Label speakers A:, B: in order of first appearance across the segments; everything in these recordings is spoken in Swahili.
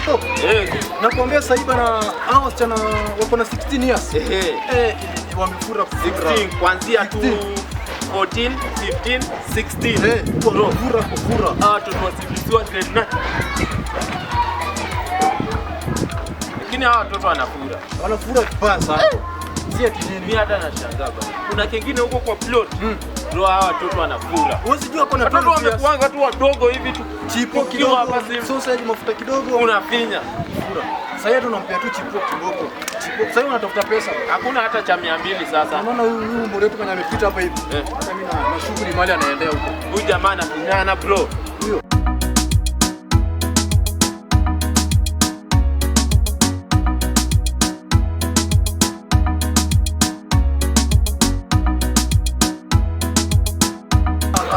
A: stop. Nakwambia sasa hivi na hao wasichana wako na 16 years. Wamefura
B: 16 kuanzia 14, 15, 16.
A: Kufura.
B: Watoto wasifisiwa grade 9. Lakini hawa watoto wanafura.
A: Wanafura kibaya sana. Si ati nini?
B: Mimi hata nashangaa bana. Kuna kingine huko kwa plot. Ndio hawa watoto wanafura.
A: Wewe sijui hapo na
B: watoto wamekuanga tu wadogo hivi tu.
A: Chipo kidogo hapa sausage mafuta kidogo
B: unafinya.
A: Sasa yeye tunampea tu chipo kidogo. Chipo sasa unatafuta pesa.
B: Hakuna hata cha 200 sasa.
A: Unaona huyu mbona wetu kwenye amepita hapa hivi. Hata mimi na shughuli mali anaendea huko.
B: Huyu jamaa anafinyana bro.
A: Huyo.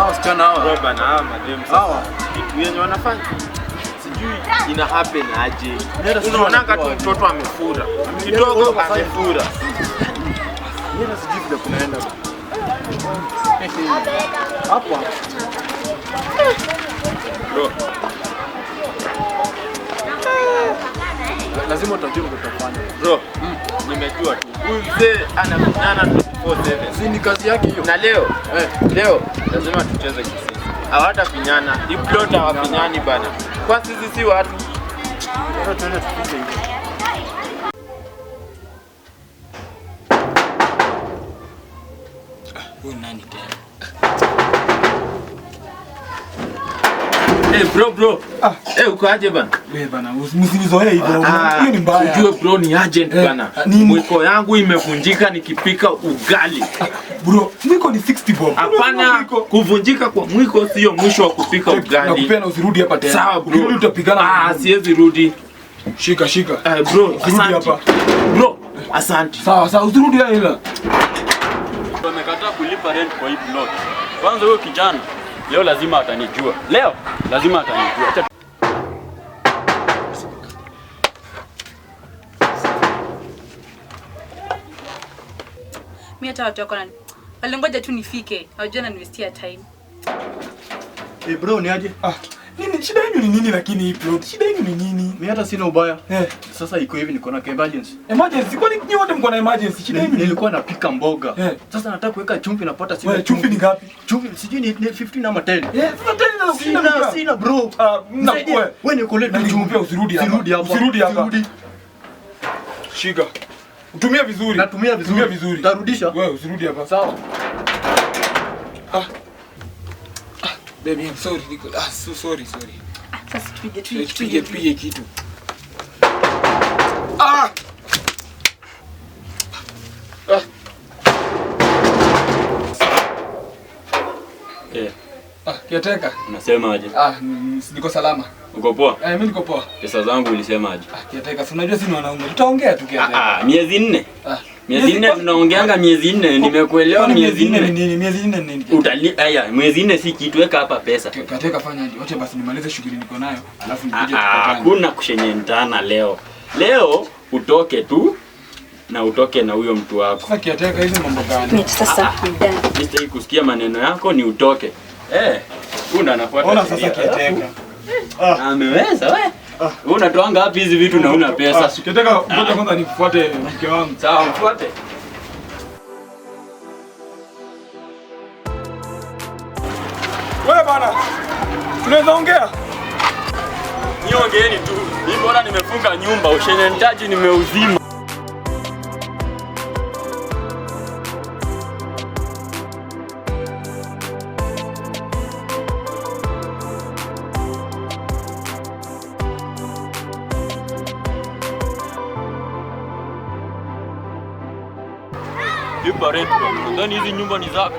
A: Wasichana hawa
B: roba na hawa madem
A: hawa
B: kitu yenye wanafanya sijui ina happen aje. Unaonanga tu mtoto amefura kidogo amefura.
A: Mimi sijui vile kunaenda hapo bro. Lazima utajua utafanya
B: bro. Nimejua tu huyu mzee anakunyana 24/7.
A: Si ni kazi yake hiyo.
B: Na leo leo lazima tucheze kisisi. Hawatafinyana. Diplot hawafinyani bana. Kwa sisi si watu.
A: Sasa tuende tupige hivi.
C: Huyu nani tena?
B: Bro. Uko aje bana?
C: Wewe bana, msinizoee hivyo. Hiyo ni mbaya.
B: Unajua bro ni agent bana. Mwiko yangu imevunjika nikipika ugali.
C: Bro, mwiko ni 60 bob.
B: Hapana, kuvunjika kwa mwiko sio mwisho wa kupika ugali.
C: Nakupenda usirudi hapa tena.
B: Sawa bro.
C: Ukirudi utapigana.
B: Siwezi rudi.
C: Shika.
B: Bro, asante hapa. Bro, asante.
C: Sawa, usirudi hapa.
D: Wamekataa kulipa rent kwa hii plot. Kwanza huyo kijana leo lazima atanijua. Acha
E: mimi hata watu wako walingoja tu nifike. Hawajua na investia time.
A: Bro ni aje?
C: Nini shida yenu ni nini lakini hii plot? Shida yenu ni nini?
A: Mimi hata sina ubaya. Sasa iko hivi niko na emergency.
C: Emergency? Kwani nyinyi wote mko na emergency? Shida yenu
A: nilikuwa napika mboga. Sasa nataka kuweka chumvi napata sina.
C: Wewe chumvi ni ngapi?
A: Chumvi sijui ni 15 ama 10.
C: Sasa 10 na
A: sina bro. Wewe niko leo
C: chumvi usirudi hapa. Shika. Utumie vizuri.
A: Natumia vizuri. Tarudisha.
C: Wewe usirudi hapa.
A: Sawa.
C: Baby, I'm sorry. So sorry.
E: Sasa tupige
C: kitu. Kiateka.
D: Unasema aje?
C: Niko salama.
D: Uko poa?
C: Mimi niko poa.
D: Pesa zangu ulisema aje?
C: Kiateka, si unajua sisi wanaume. Tutaongea tu kiateka.
D: Miezi 4. Miezi 4 tunaongeanga miezi 4. Nimekuelewa miezi 4.
C: Nini? Miezi 4 nini?
D: Mwezi 4 si kitu, weka hapa pesa.
C: Kiateka fanya aje? Wacha basi nimalize shughuli niko nayo. Alafu nikuje tupatane.
D: Hakuna kushenyentana leo. Leo utoke tu na utoke na huyo mtu wako.
C: Sasa kiateka hizo mambo gani?
E: Sasa
D: sitaki kusikia maneno yako, ni utoke. Kuna anafuata.
C: Ona sasa kiateka.
D: Ameweza wewe. Wewe unatoanga wapi hizi vitu na una pesa?
C: Kiateka, ngoja kwanza nifuate mke wangu.
D: Sawa, mfuate.
C: Wewe bana. Tunaweza ongea?
D: Niongeeni tu. Mimi bora nimefunga nyumba, ushenentaji nimeuzima. Lipa rent. Ndani hizi nyumba ni zako.